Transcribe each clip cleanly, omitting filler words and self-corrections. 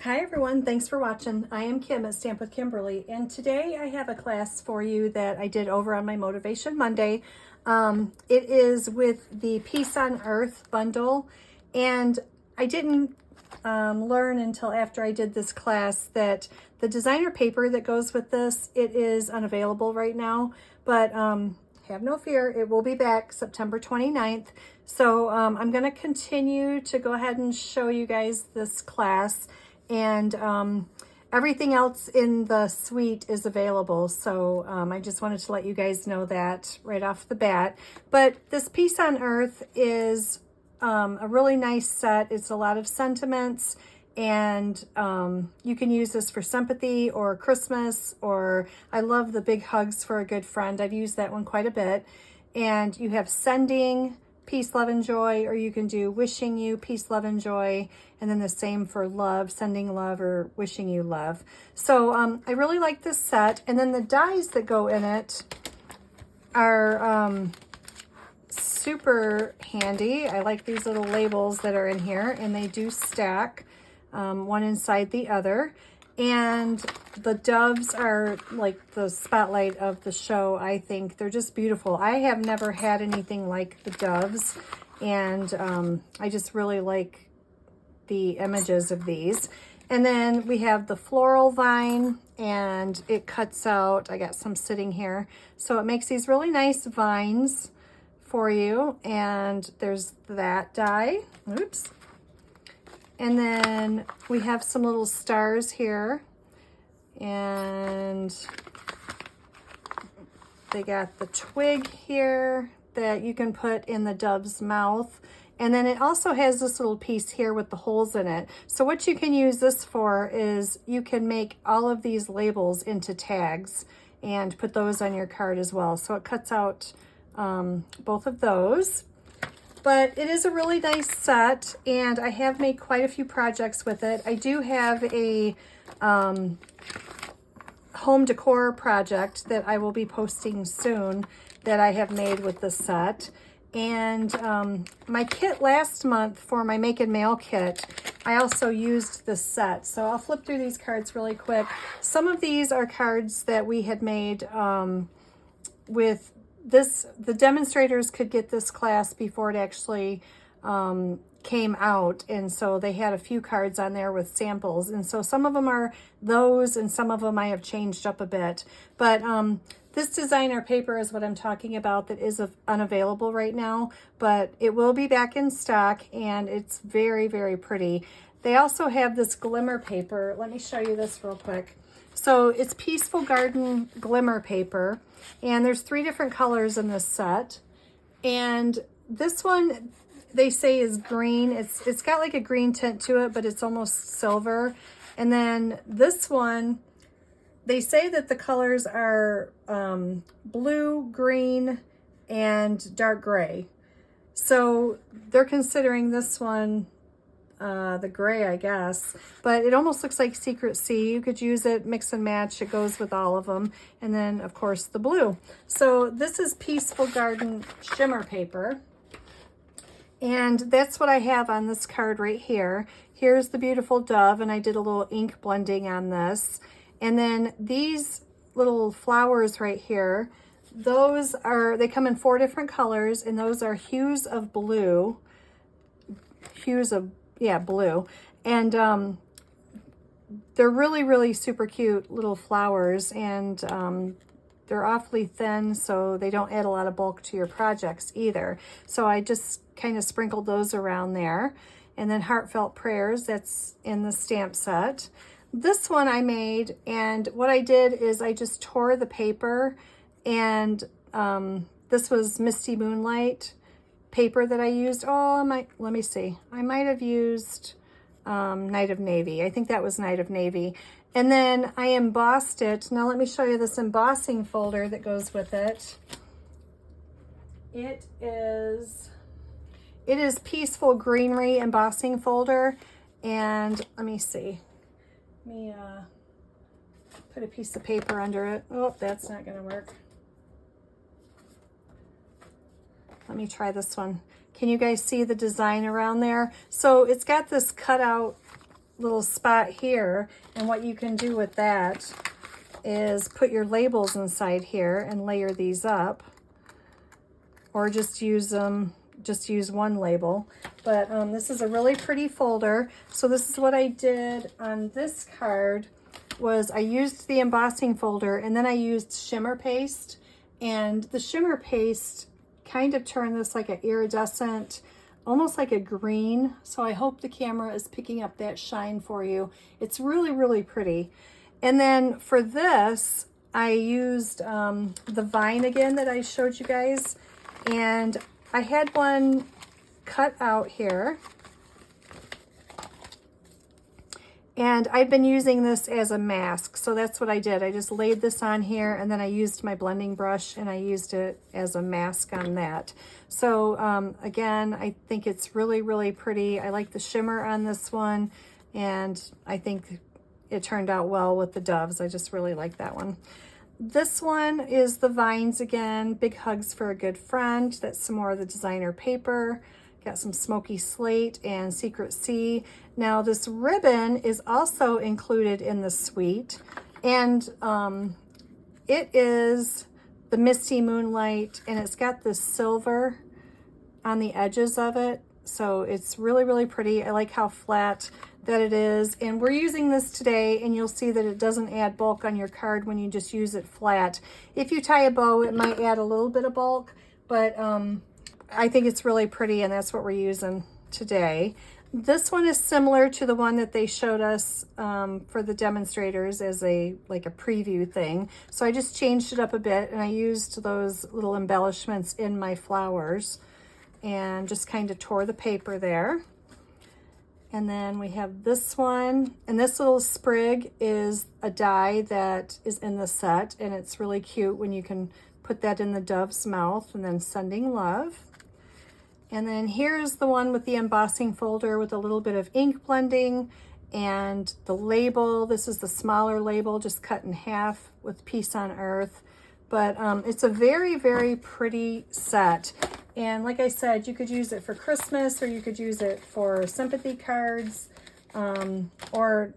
Hi everyone, thanks for watching. I am Kim at Stamp with Kimberly, and today I have a class for you that I did over on my Motivation Monday. It is with the Peace on Earth bundle, and I didn't learn until after I did this class that the designer paper that goes with this, it is unavailable right now, but have no fear, it will be back September 29th. So I'm going to continue to go ahead and show you guys this class, and everything else in the suite is available. So I just wanted to let you guys know that right off the bat. But this Peace on Earth is a really nice set. It's a lot of sentiments, and you can use this for sympathy or Christmas, or I love the big hugs for a good friend. I've used that one quite a bit. And you have sending, peace, love, and joy, or you can do wishing you peace, love, and joy, and then the same for love, sending love or wishing you love. So I really like this set. And then the dies that go in it are super handy. I like these little labels that are in here, and they do stack one inside the other. And the doves are like the spotlight of the show. I think they're just beautiful. I have never had anything like the doves, and I just really like the images of these. And then we have the floral vine, and it cuts out, I got some sitting here, so it makes these really nice vines for you. And there's that die. Oops. And then we have some little stars here, and they got the twig here that you can put in the dove's mouth. And then it also has this little piece here with the holes in it. So what you can use this for is you can make all of these labels into tags and put those on your card as well. So it cuts out both of those. But it is a really nice set, and I have made quite a few projects with it. I do have a home decor project that I will be posting soon that I have made with this set. And my kit last month for my Make and Mail kit, I also used this set. So I'll flip through these cards really quick. Some of these are cards that we had made with this. The demonstrators could get this class before it actually came out, and so they had a few cards on there with samples, and so some of them are those and some of them I have changed up a bit. But this designer paper is what I'm talking about that is unavailable right now, but it will be back in stock, and it's very, very pretty. They also have this glimmer paper. Let me show you this real quick. So it's Peaceful Garden glimmer paper, and there's 3 different colors in this set. And this one, they say, is green. It's got like a green tint to it, but it's almost silver. And then this one, they say that the colors are blue, green, and dark gray. So they're considering this one the gray, I guess, but it almost looks like Secret Sea. You could use it, mix and match. It goes with all of them. And then of course the blue. So this is Peaceful Garden shimmer paper, and that's what I have on this card right here. Here's the beautiful dove, and I did a little ink blending on this. And then these little flowers right here, those are, they come in 4 different colors, and those are hues of blue, blue. And they're really, really super cute little flowers, and they're awfully thin, so they don't add a lot of bulk to your projects either. So I just kind of sprinkled those around there. And then Heartfelt Prayers, that's in the stamp set. This one I made, and what I did is I just tore the paper, and this was Misty Moonlight paper that I used. Let me see. I might have used Night of Navy. I think that was Night of Navy. And then I embossed it. Now let me show you this embossing folder that goes with it. It is Peaceful Greenery embossing folder. And let me see. Let me put a piece of paper under it. Oh, that's not going to work. Let me try this one. Can you guys see the design around there? So it's got this cutout little spot here, and what you can do with that is put your labels inside here and layer these up, or just use one label. But this is a really pretty folder. So this is what I did on this card, was I used the embossing folder, and then I used shimmer paste, and the shimmer paste kind of turned this like an iridescent, almost like a green. So I hope the camera is picking up that shine for you. It's really, really pretty. And then for this, I used the vine again that I showed you guys. And I had one cut out here. And I've been using this as a mask. So that's what I did. I just laid this on here, and then I used my blending brush and I used it as a mask on that. So again, I think it's really, really pretty. I like the shimmer on this one, and I think it turned out well with the doves. I just really like that one. This one is the vines again, Big Hugs for a Good Friend. That's some more of the designer paper. Got some Smoky Slate and Secret Sea. Now this ribbon is also included in the suite, and it is the Misty Moonlight, and it's got this silver on the edges of it. So it's really, really pretty. I like how flat that it is, and we're using this today, and you'll see that it doesn't add bulk on your card when you just use it flat. If you tie a bow, it might add a little bit of bulk, but I think it's really pretty, and that's what we're using today. This one is similar to the one that they showed us for the demonstrators as like a preview thing. So I just changed it up a bit, and I used those little embellishments in my flowers and just kind of tore the paper there. And then we have this one, and this little sprig is a die that is in the set, and it's really cute when you can put that in the dove's mouth, and then sending love. And then here's the one with the embossing folder with a little bit of ink blending, and the label. This is the smaller label, just cut in half with Peace on Earth. But it's a very, very pretty set. And like I said, you could use it for Christmas, or you could use it for sympathy cards, or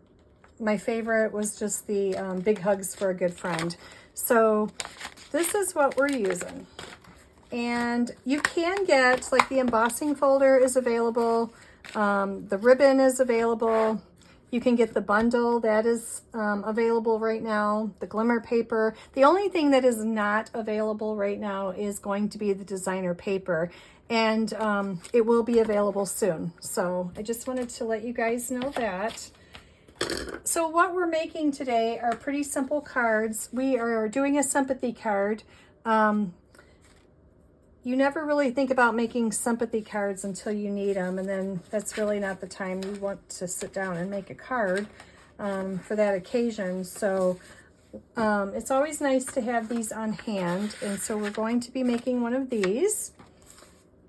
my favorite was just the Big Hugs for a Good Friend. So this is what we're using. And you can get, like, the embossing folder is available, the ribbon is available. You can get the bundle that is available right now, the glimmer paper. The only thing that is not available right now is going to be the designer paper, and it will be available soon. So I just wanted to let you guys know that. So what we're making today are pretty simple cards. We are doing a sympathy card. You never really think about making sympathy cards until you need them, and then that's really not the time you want to sit down and make a card for that occasion. So it's always nice to have these on hand, and so we're going to be making one of these.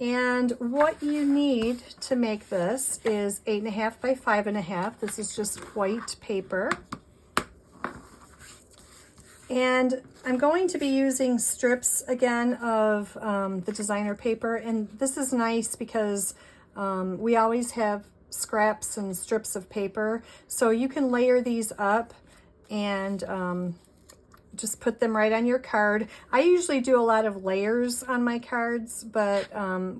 And what you need to make this is 8.5 by 5.5. This is just white paper. And I'm going to be using strips again of the designer paper, and this is nice because we always have scraps and strips of paper, so you can layer these up and just put them right on your card. I usually do a lot of layers on my cards, but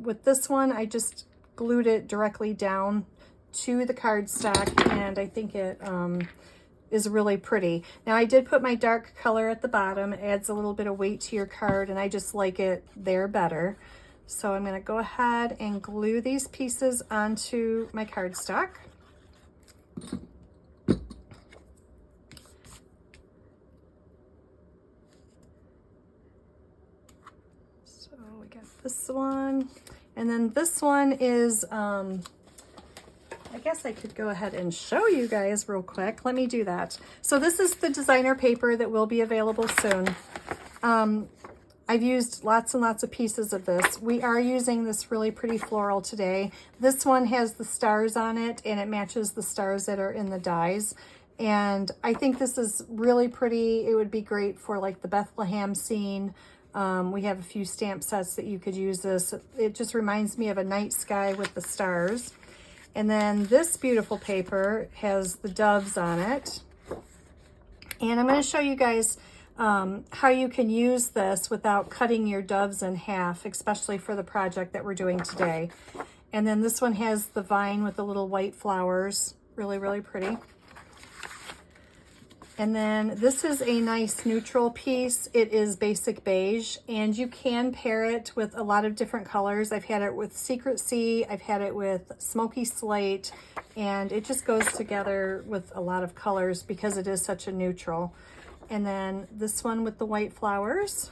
with this one I just glued it directly down to the cardstock, and I think it is really pretty. Now I did put my dark color at the bottom. It adds a little bit of weight to your card, and I just like it there better. So I'm going to go ahead and glue these pieces onto my cardstock. So we got this one, and then this one is I guess I could go ahead and show you guys real quick. Let me do that. So this is the designer paper that will be available soon. I've used lots and lots of pieces of this. We are using this really pretty floral today. This one has the stars on it, and it matches the stars that are in the dies. And I think this is really pretty. It would be great for like the Bethlehem scene. We have a few stamp sets that you could use this. It just reminds me of a night sky with the stars. And then this beautiful paper has the doves on it. And I'm going to show you guys how you can use this without cutting your doves in half, especially for the project that we're doing today. And then this one has the vine with the little white flowers. Really, really pretty. And then this is a nice neutral piece. It is basic beige, and you can pair it with a lot of different colors. I've had it with Secret Sea, I've had it with Smoky Slate, and it just goes together with a lot of colors because it is such a neutral. And then this one with the white flowers.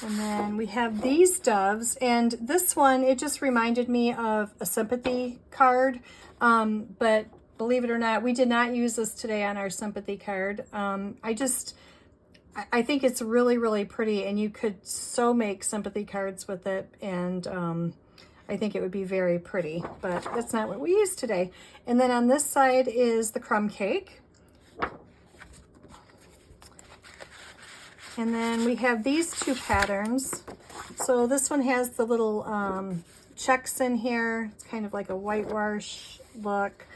And then we have these doves, and this one, it just reminded me of a sympathy card. But believe it or not, we did not use this today on our sympathy card. I think it's really, really pretty, and you could so make sympathy cards with it, and I think it would be very pretty, but that's not what we use today. And then on this side is the crumb cake. And then we have these two patterns. So this one has the little checks in here. It's kind of like a whitewash look.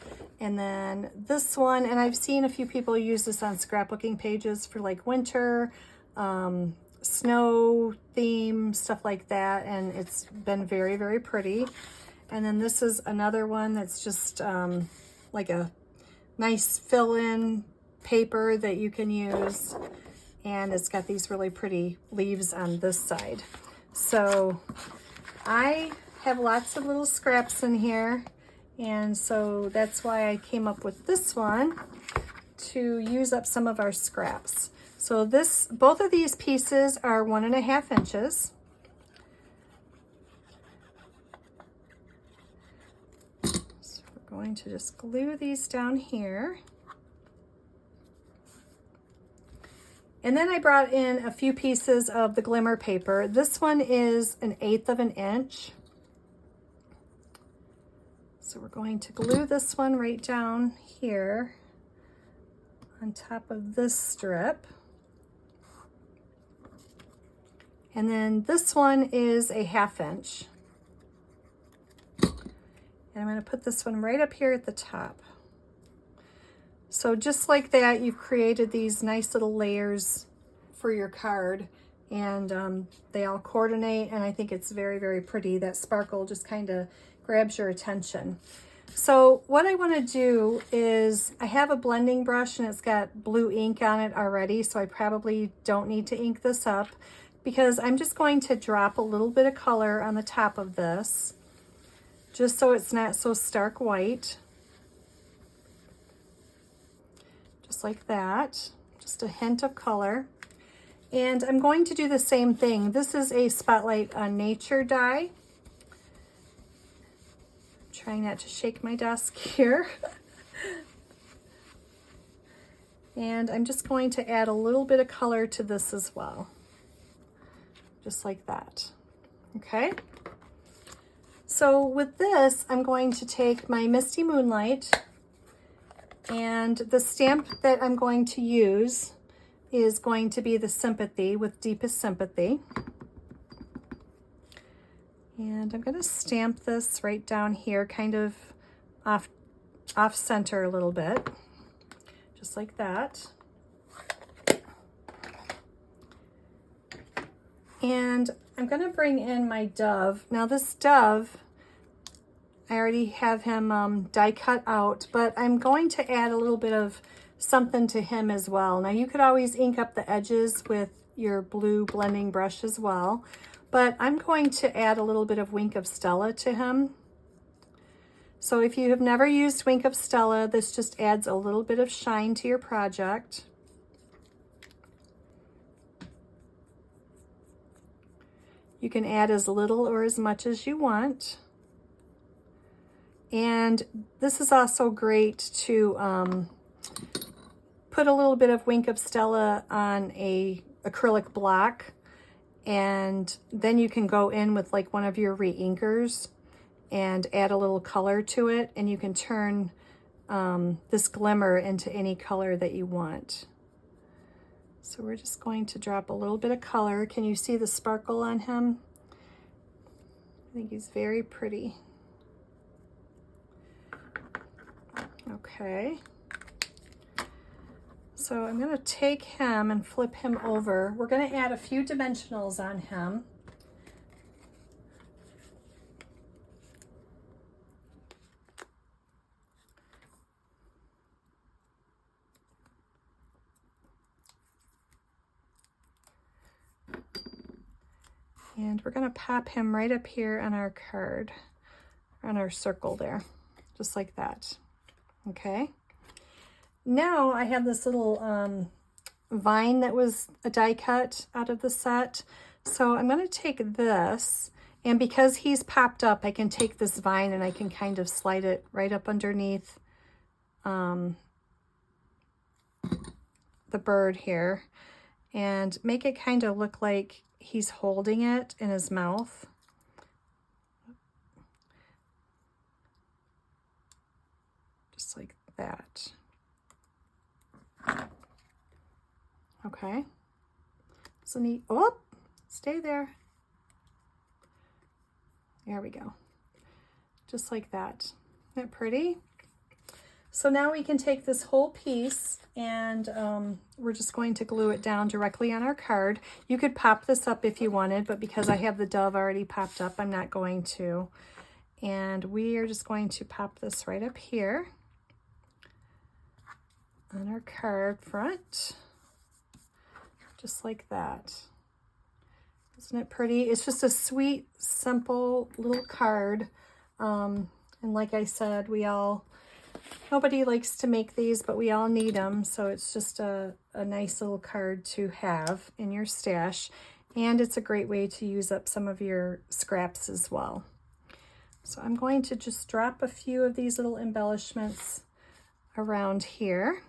And then this one, and I've seen a few people use this on scrapbooking pages for like winter, snow theme, stuff like that. And it's been very, very pretty. And then this is another one that's just like a nice fill-in paper that you can use. And it's got these really pretty leaves on this side. So I have lots of little scraps in here. And so that's why I came up with this one to use up some of our scraps. So both of these pieces are 1.5 inches. So we're going to just glue these down here. And then I brought in a few pieces of the glimmer paper. This one is 1/8 of an inch. So we're going to glue this one right down here on top of this strip. And then this one is 1/2 inch. And I'm going to put this one right up here at the top. So just like that, you've created these nice little layers for your card, and they all coordinate, and I think it's very, very pretty. That sparkle just kind of grabs your attention. So what I want to do is, I have a blending brush and it's got blue ink on it already, so I probably don't need to ink this up, because I'm just going to drop a little bit of color on the top of this, just so it's not so stark white. Just like that, just a hint of color. And I'm going to do the same thing. This is a Spotlight on Nature die. I'm trying not to shake my desk here. And I'm just going to add a little bit of color to this as well. Just like that. Okay. So with this, I'm going to take my Misty Moonlight, and the stamp that I'm going to use is going to be the Sympathy with Deepest Sympathy. And I'm going to stamp this right down here, kind of off center a little bit, just like that. And I'm going to bring in my dove. Now this dove, I already have him die cut out, but I'm going to add a little bit of something to him as well. Now you could always ink up the edges with your blue blending brush as well, but I'm going to add a little bit of Wink of Stella to him. So if you have never used Wink of Stella, this just adds a little bit of shine to your project. You can add as little or as much as you want. And this is also great to put a little bit of Wink of Stella on a acrylic block, and then you can go in with like one of your re-inkers and add a little color to it, and you can turn this glimmer into any color that you want. So we're just going to drop a little bit of color. Can you see the sparkle on him? think he's very pretty. Okay. So I'm going to take him and flip him over. We're going to add a few dimensionals on him. And we're going to pop him right up here on our card, on our circle there, just like that. Okay. Now I have this little vine that was a die cut out of the set. So I'm going to take this, and because he's popped up, I can take this vine and I can kind of slide it right up underneath the bird here and make it kind of look like he's holding it in his mouth. Just like that. Okay. So neat. Oh, stay there. There we go. Just like that. Isn't that pretty? So now we can take this whole piece and we're just going to glue it down directly on our card. You could pop this up if you wanted, but because I have the dove already popped up, I'm not going to. And we are just going to pop this right up here on our card front, just like that. Isn't it pretty? It's just a sweet, simple little card. And like I said, nobody likes to make these, but we all need them. So it's just a nice little card to have in your stash. And it's a great way to use up some of your scraps as well. So I'm going to just drop a few of these little embellishments around here.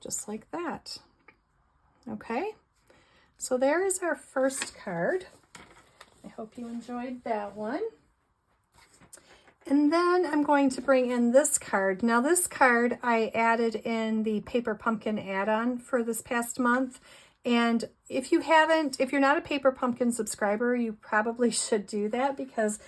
Just like that. Okay, so there is our first card. I hope you enjoyed that one. And then I'm going to bring in this card. Now this card I added in the Paper Pumpkin add-on for this past month. And if you're not a Paper Pumpkin subscriber, you probably should do that because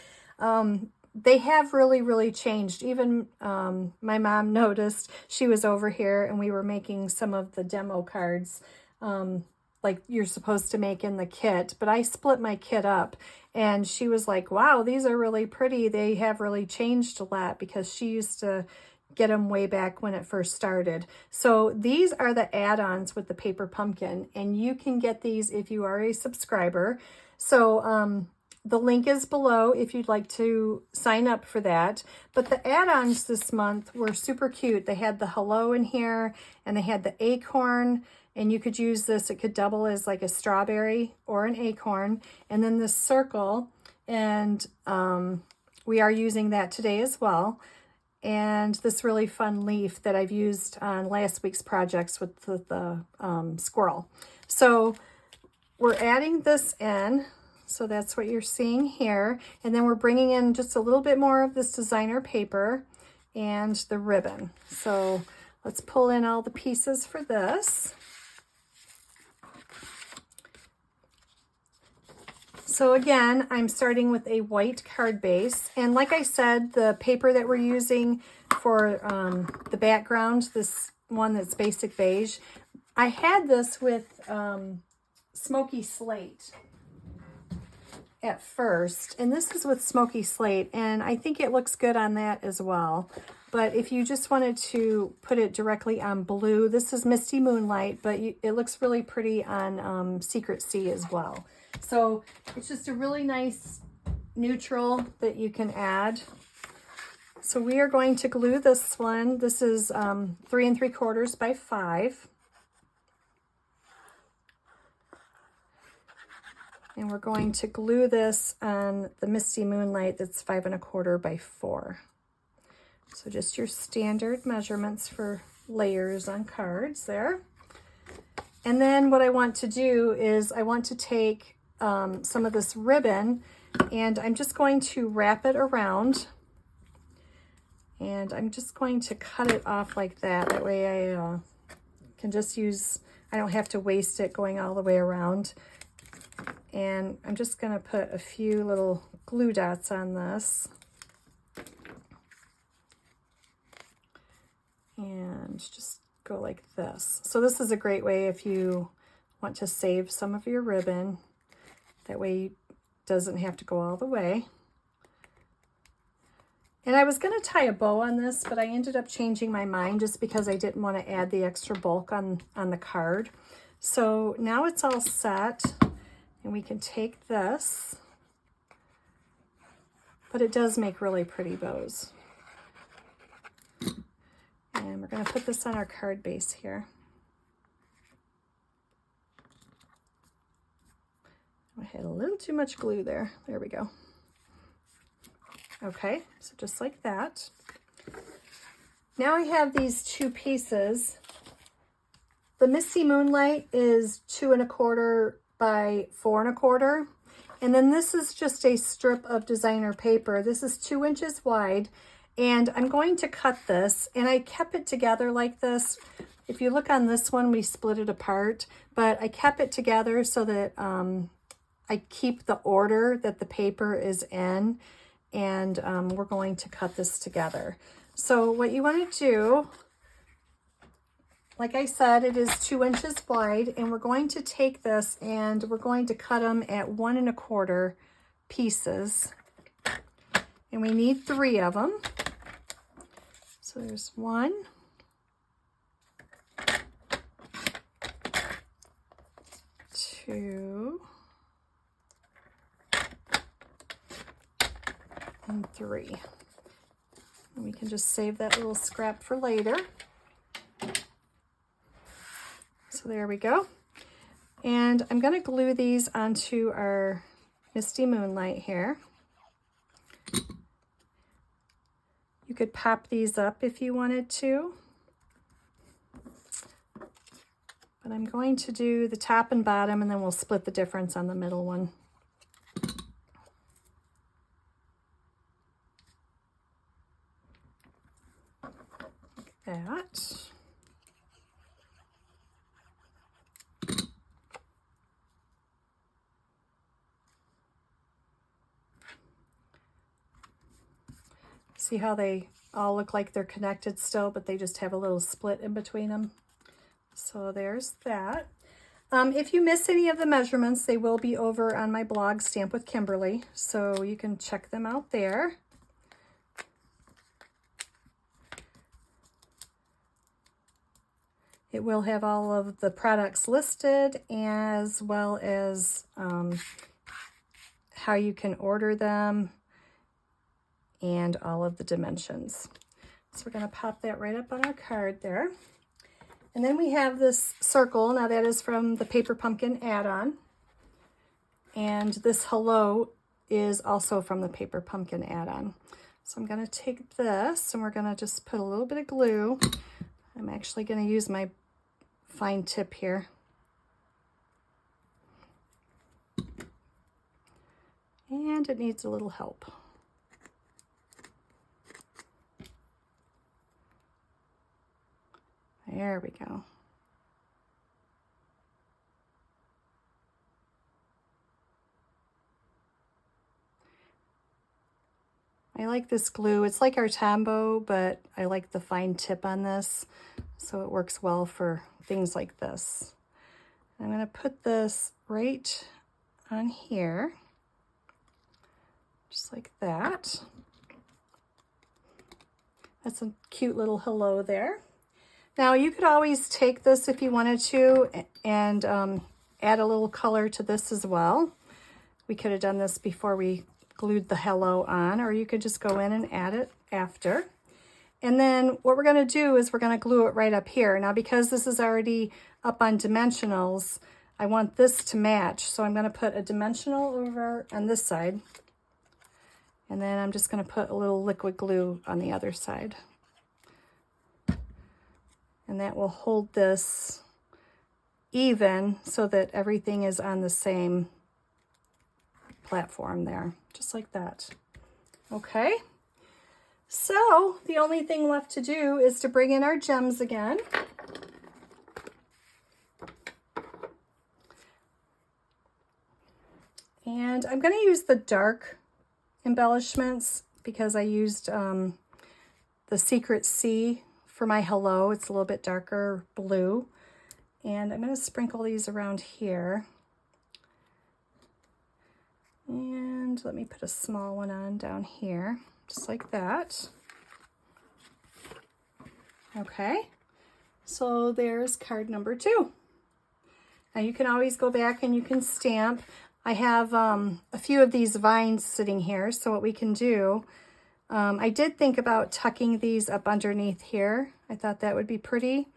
they have really changed. Even my mom noticed. She was over here and we were making some of the demo cards like you're supposed to make in the kit, but I split my kit up and she was like, wow, these are really pretty. They have really changed a lot, because she used to get them way back when it first started. So these are the add-ons with the Paper Pumpkin, and you can get these if you are a subscriber. So the link is below if you'd like to sign up for that. But the add-ons this month were super cute. They had the hello in here, and they had the acorn, and you could use this. It could double as like a strawberry or an acorn. And then this circle, and we are using that today as well. And this really fun leaf that I've used on last week's projects with the squirrel. So we're adding this in. So that's what you're seeing here. And then we're bringing in just a little bit more of this designer paper and the ribbon. So let's pull in all the pieces for this. So again, I'm starting with a white card base. And like I said, the paper that we're using for the background, this one that's basic beige, I had this with smoky slate at first, and this is with smoky slate, and I think it looks good on that as well. But if you just wanted to put it directly on blue, this is Misty Moonlight, but it looks really pretty on Secret Sea as well. So it's just a really nice neutral that you can add. So we are going to glue this one. This is 3 3/4 by 5. And we're going to glue this on the Misty Moonlight that's 5 1/4 by 4. So just your standard measurements for layers on cards there. And then what I want to do is I want to take some of this ribbon, and I'm just going to wrap it around, and I'm just going to cut it off like that. That way I can just use, I don't have to waste it going all the way around. And I'm just going to put a few little glue dots on this. And just go like this. So this is a great way if you want to save some of your ribbon. That way it doesn't have to go all the way. And I was going to tie a bow on this, but I ended up changing my mind just because I didn't want to add the extra bulk on the card. So now it's all set, and we can take this, but it does make really pretty bows. And we're going to put this on our card base here. I had a little too much glue there. There we go. Okay, so just like that. Now I have these two pieces. The Misty Moonlight is 2 1/4 by 4 1/4. And then this is just a strip of designer paper. This is 2 inches wide. And I'm going to cut this, and I kept it together like this. If you look on this one, we split it apart, but I kept it together so that I keep the order that the paper is in, and we're going to cut this together. So what you want to do, like I said, it is 2 inches wide, and we're going to take this and we're going to cut them at 1 1/4 pieces. And we need 3 of them. So there's 1, 2, and 3. And we can just save that little scrap for later. So there we go. And I'm going to glue these onto our Misty Moonlight here. You could pop these up if you wanted to. But I'm going to do the top and bottom, and then we'll split the difference on the middle one. Like that. See how they all look like they're connected still, but they just have a little split in between them. So there's that. If you miss any of the measurements, they will be over on my blog, Stamp with Kimberly, so you can check them out there. It will have all of the products listed, as well as how you can order them and all of the dimensions. So we're going to pop that right up on our card there. And then we have this circle. Now that is from the Paper Pumpkin add-on. And this hello is also from the Paper Pumpkin add-on. So I'm going to take this and we're going to just put a little bit of glue. I'm actually going to use my fine tip here. And it needs a little help. There we go. I like this glue. It's like our Tombow, but I like the fine tip on this, so it works well for things like this. I'm going to put this right on here, just like that. That's a cute little hello there. Now you could always take this if you wanted to and add a little color to this as well. We could have done this before we glued the hello on, or you could just go in and add it after. And then what we're going to do is we're going to glue it right up here. Now because this is already up on dimensionals, I want this to match. So I'm going to put a dimensional over on this side. And then I'm just going to put a little liquid glue on the other side. And that will hold this even so that everything is on the same platform there, just like that. Okay, so the only thing left to do is to bring in our gems again. And I'm going to use the dark embellishments because I used the Secret Sea for my hello. It's a little bit darker blue. And I'm going to sprinkle these around here. And let me put a small one on down here, just like that. Okay, so there's card number 2. Now you can always go back and you can stamp. I have a few of these vines sitting here, so what we can do, I did think about tucking these up underneath here. I thought that would be pretty.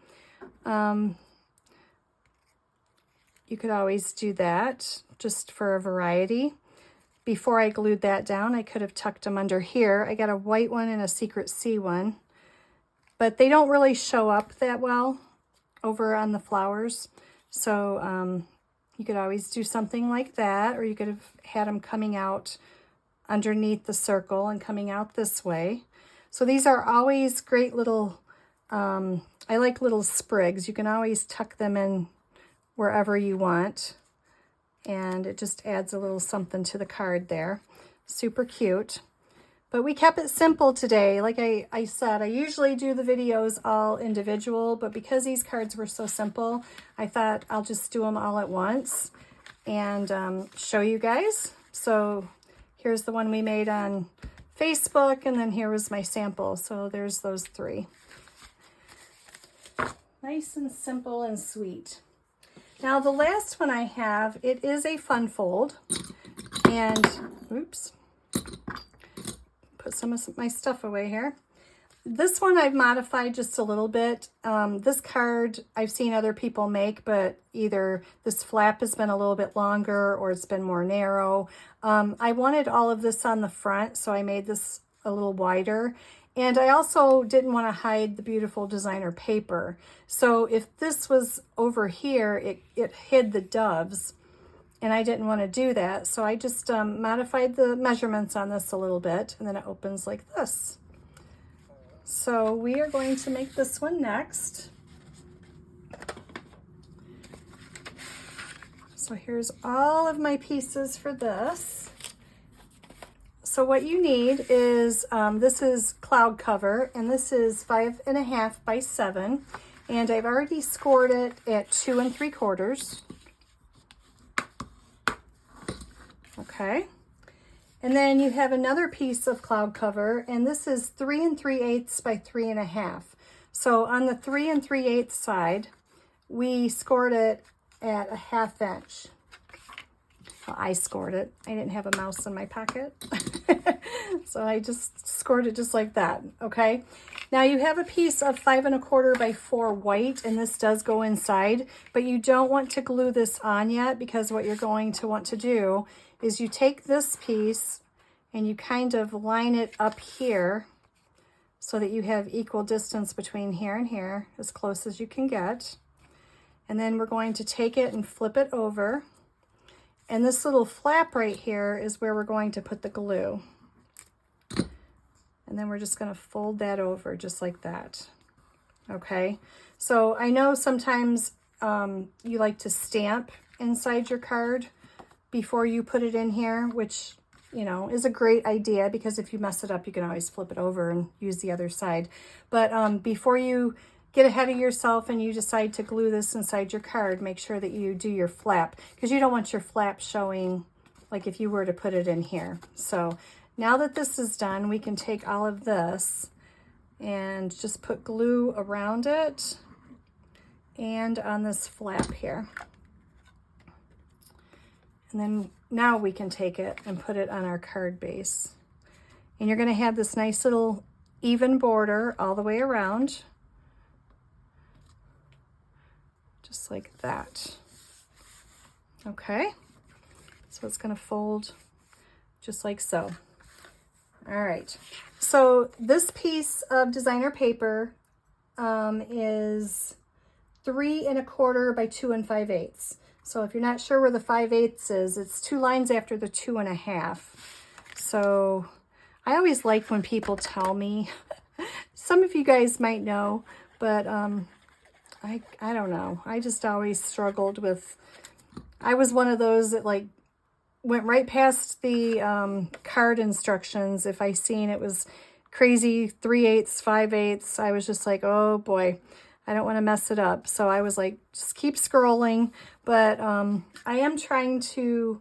You could always do that just for a variety. Before I glued that down, I could have tucked them under here. I got a white one and a Secret Sea one, but they don't really show up that well over on the flowers. So you could always do something like that, or you could have had them coming out underneath the circle and coming out this way. So these are always great little, I like little sprigs. You can always tuck them in wherever you want. And it just adds a little something to the card there. Super cute. But we kept it simple today. Like I said, I usually do the videos all individual, but because these cards were so simple, I thought I'll just do them all at once and show you guys. So here's the one we made on Facebook, and then here was my sample. So there's those 3. Nice and simple and sweet. Now the last one I have, it is a fun fold, and oops, put some of my stuff away here. This one I've modified just a little bit. This card I've seen other people make, but either this flap has been a little bit longer or it's been more narrow. I wanted all of this on the front, so I made this a little wider. And I also didn't want to hide the beautiful designer paper. So if this was over here, it hid the doves, and I didn't want to do that. So I just modified the measurements on this a little bit, and then it opens like this. So we are going to make this one next. So here's all of my pieces for this. So what you need is, this is cloud cover, and this is 5.5 by 7, and I've already scored it at 2 3/4. Okay, and then you have another piece of cloud cover, and this is 3 3/8 by 3.5. So on the 3 3/8 side, we scored it at a 1/2 inch. Well, I scored it. I didn't have a mouse in my pocket. So I just scored it just like that, okay? Now you have a piece of 5 1/4 by 4 white, and this does go inside, but you don't want to glue this on yet, because what you're going to want to do is you take this piece and you kind of line it up here so that you have equal distance between here and here, as close as you can get. And then we're going to take it and flip it over. And this little flap right here is where we're going to put the glue. And then we're just going to fold that over just like that. Okay, so I know sometimes you like to stamp inside your card before you put it in here, which, you know, is a great idea, because if you mess it up, you can always flip it over and use the other side. But before you get ahead of yourself and you decide to glue this inside your card, make sure that you do your flap, because you don't want your flap showing like if you were to put it in here. So now that this is done, we can take all of this and just put glue around it and on this flap here. And then now we can take it and put it on our card base. And you're going to have this nice little even border all the way around. Just like that. Okay. So it's going to fold just like so. All right. So this piece of designer paper is 3 1/4 by 2 5/8. So if you're not sure where the 5/8 is, it's 2 lines after the 2 1/2. So I always like when people tell me. Some of you guys might know, but I don't know. I just always struggled with, I was one of those that like went right past the card instructions. If I seen it was crazy 3/8, 5/8, I was just like, oh boy, I don't want to mess it up. So I was like, just keep scrolling. But I am trying to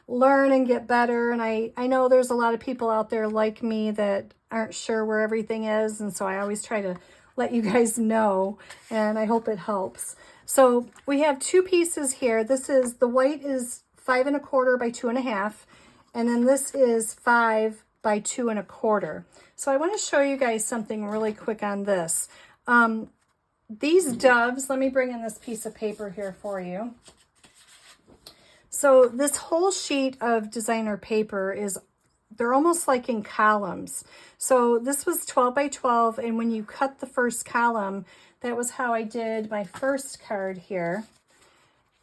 learn and get better. And I know there's a lot of people out there like me that aren't sure where everything is. And so I always try to let you guys know, and I hope it helps. So we have 2 pieces here. This is, the white is 5 1/4 by 2 1/2. And then this is 5 by 2 1/4. So I want to show you guys something really quick on this. These doves, let me bring in this piece of paper here for you. So this whole sheet of designer paper is, they're almost like in columns. So this was 12 by 12, and when you cut the first column, that was how I did my first card here.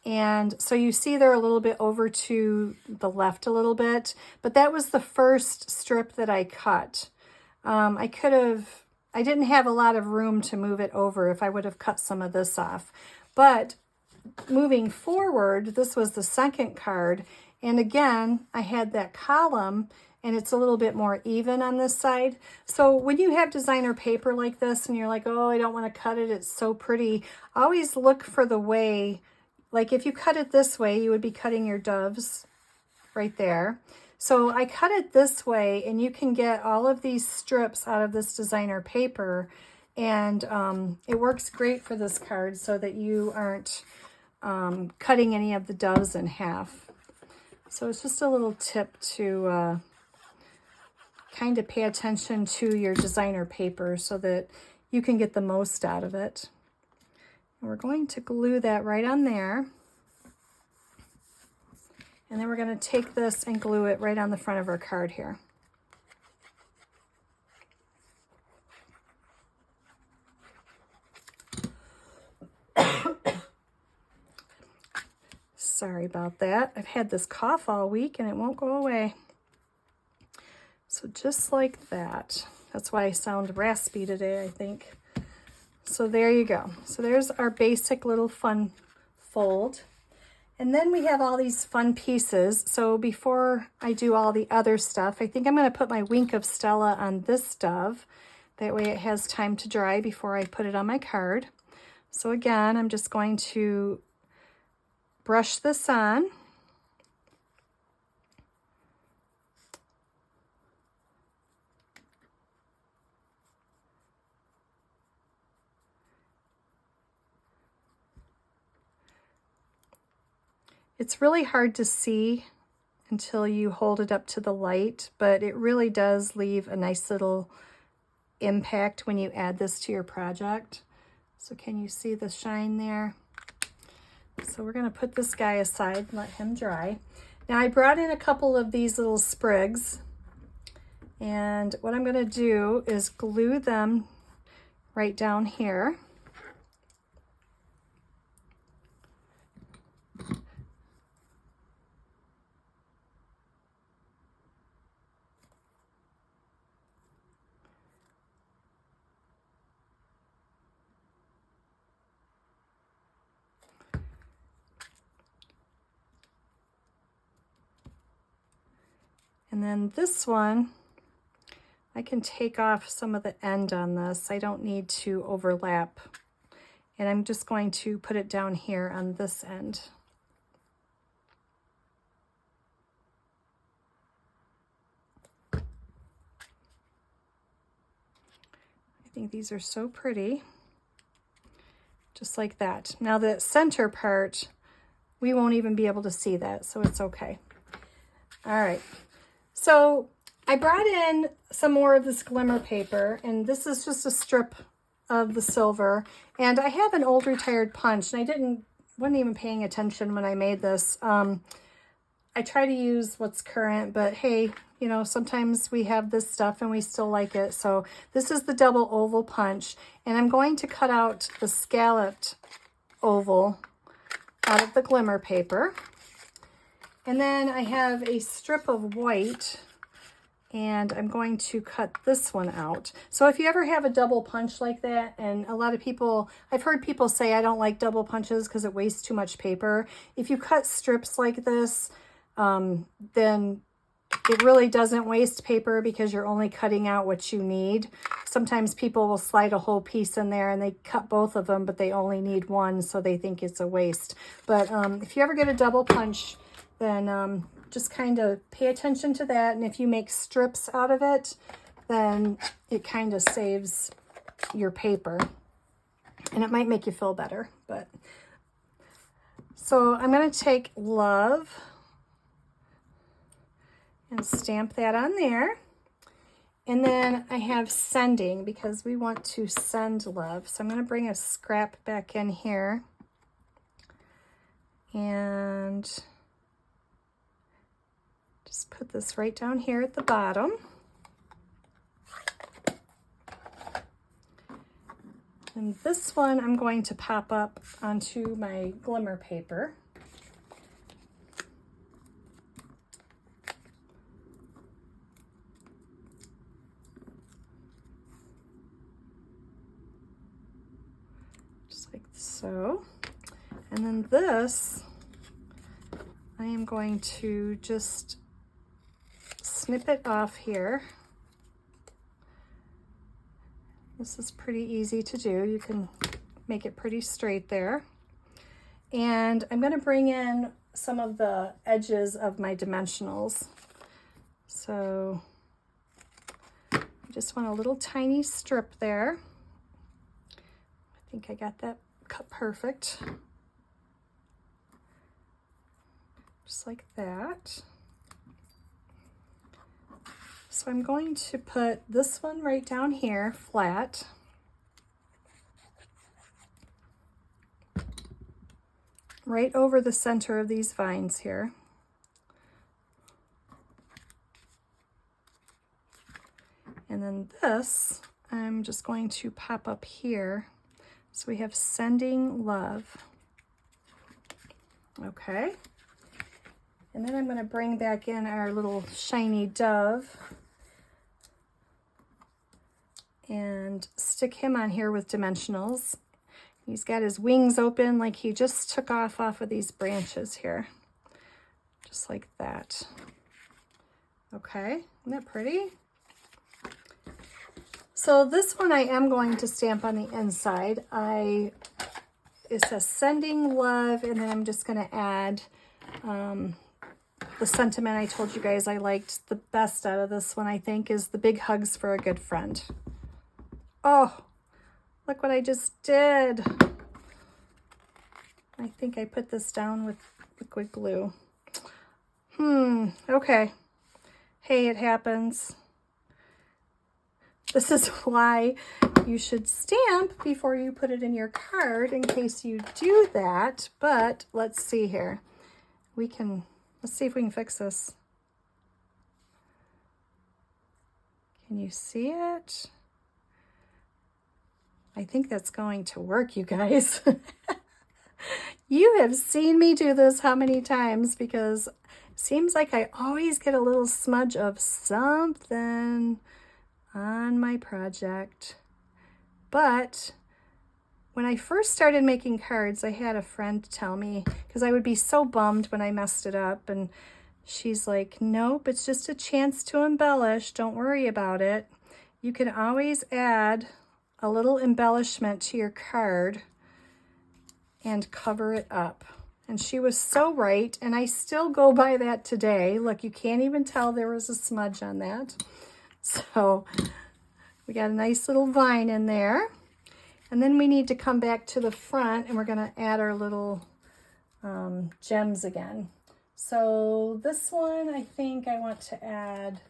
And so you see they're a little bit over to the left a little bit, but that was the first strip that I cut. I didn't have a lot of room to move it over if I would have cut some of this off. But moving forward, this was the second card. And again, I had that column, and it's a little bit more even on this side. So when you have designer paper like this and you're like, oh, I don't want to cut it, it's so pretty, always look for the way, like if you cut it this way, you would be cutting your doves right there. So I cut it this way, and you can get all of these strips out of this designer paper, and it works great for this card so that you aren't cutting any of the doves in half. So it's just a little tip to kind of pay attention to your designer paper so that you can get the most out of it. And we're going to glue that right on there. And then we're going to take this and glue it right on the front of our card here. Sorry about that. I've had this cough all week and it won't go away. So just like that. That's why I sound raspy today, I think. So there you go. So there's our basic little fun fold. And then we have all these fun pieces. So before I do all the other stuff, I think I'm going to put my Wink of Stella on this dove. That way it has time to dry before I put it on my card. So again, I'm just going to brush this on. It's really hard to see until you hold it up to the light, but it really does leave a nice little impact when you add this to your project. So can you see the shine there? So we're going to put this guy aside and let him dry. Now I brought in a couple of these little sprigs, and what I'm going to do is glue them right down here. And then this one, I can take off some of the end on this. I don't need to overlap. And I'm just going to put it down here on this end. I think these are so pretty. Just like that. Now the center part, we won't even be able to see that, so it's okay. All right. So I brought in some more of this glimmer paper, and this is just a strip of the silver. And I have an old retired punch, and I wasn't even paying attention when I made this. I try to use what's current, but hey, you know, sometimes we have this stuff and we still like it. So this is the double oval punch, and I'm going to cut out the scalloped oval out of the glimmer paper. And then I have a strip of white, and I'm going to cut this one out. So if you ever have a double punch like that, and a lot of people, I've heard people say I don't like double punches because it wastes too much paper. If you cut strips like this, then it really doesn't waste paper because you're only cutting out what you need. Sometimes people will slide a whole piece in there and they cut both of them, but they only need one, so they think it's a waste. But if you ever get a double punch, then just kind of pay attention to that. And if you make strips out of it, then it kind of saves your paper. And it might make you feel better. But so I'm going to take love and stamp that on there. And then I have sending because we want to send love. So I'm going to bring a scrap back in here. And just put this right down here at the bottom. And this one I'm going to pop up onto my glimmer paper. Just like so. And then this, I am going to just snip it off here. This is pretty easy to do. You can make it pretty straight there. And I'm going to bring in some of the edges of my dimensionals. So I just want a little tiny strip there. I think I got that cut perfect. Just like that. So I'm going to put this one right down here, flat. Right over the center of these vines here. And then this, I'm just going to pop up here. So we have sending love. Okay. And then I'm going to bring back in our little shiny dove and stick him on here with dimensionals. He's got his wings open like he just took off of these branches here. Just like that. Okay, isn't that pretty? So this one I am going to stamp on the inside. It says sending love, and then I'm just going to add the sentiment I told you guys I liked the best out of this one, I think, is the big hugs for a good friend. Oh, look what I just did. I think I put this down with liquid glue. Okay. Hey, it happens. This is why you should stamp before you put it in your card in case you do that. But let's see here. Let's see if we can fix this. Can you see it? I think that's going to work, you guys. You have seen me do this how many times, because it seems like I always get a little smudge of something on my project. But when I first started making cards, I had a friend tell me, because I would be so bummed when I messed it up, and she's like, nope, it's just a chance to embellish. Don't worry about it. You can always add a little embellishment to your card and cover it up. And she was so right, and I still go by that today. Look, you can't even tell there was a smudge on that. So we got a nice little vine in there. And then we need to come back to the front, and we're going to add our little gems again. So this one, I think I want to add,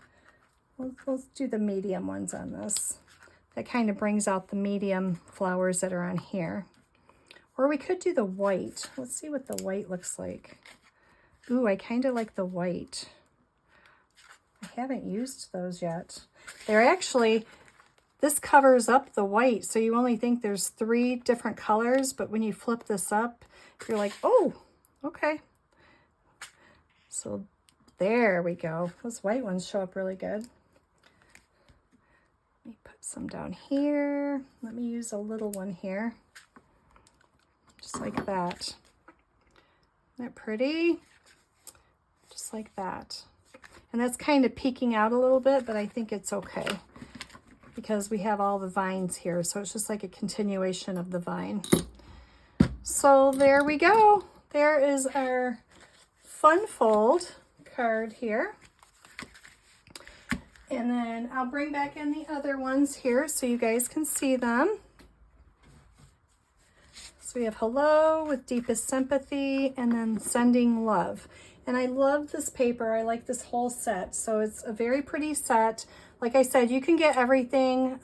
let's do the medium ones on this. That kind of brings out the medium flowers that are on here. Or we could do the white. Let's see what the white looks like. Ooh, I kind of like the white. I haven't used those yet. They're actually, this covers up the white, so you only think there's 3 different colors, but when you flip this up, you're like, oh, okay. So there we go. Those white ones show up really good. Let me put some down here. Let me use a little one here. Just like that. Isn't that pretty? Just just like that. And that's kind of peeking out a little bit, but I think it's okay because we have all the vines here. So it's just like a continuation of the vine. So there we go. There is our fun fold card here. And then I'll bring back in the other ones here so you guys can see them. So we have hello with deepest sympathy and then sending love. And I love this paper. I like this whole set. So it's a very pretty set. Like I said, you can get everything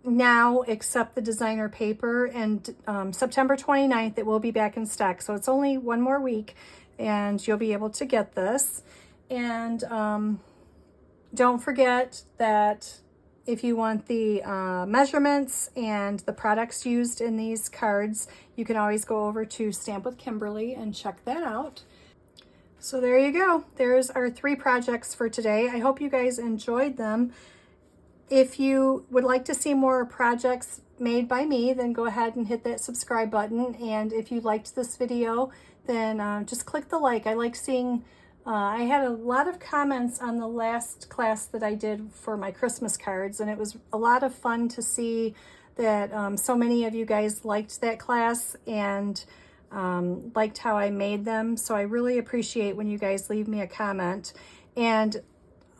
now except the designer paper. And September 29th, it will be back in stock. So it's only one more week and you'll be able to get this. And don't forget that if you want the measurements and the products used in these cards, you can always go over to Stamp with Kimberly and check that out. So there you go. There's our 3 projects for today. I hope you guys enjoyed them. If you would like to see more projects made by me, then go ahead and hit that subscribe button. And if you liked this video, then just click the like. I like seeing, I had a lot of comments on the last class that I did for my Christmas cards, and it was a lot of fun to see that so many of you guys liked that class and liked how I made them. So I really appreciate when you guys leave me a comment. And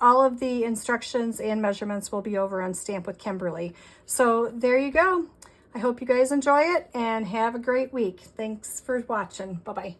all of the instructions and measurements will be over on Stamp with Kimberly. So there you go. I hope you guys enjoy it and have a great week. Thanks for watching. Bye-bye.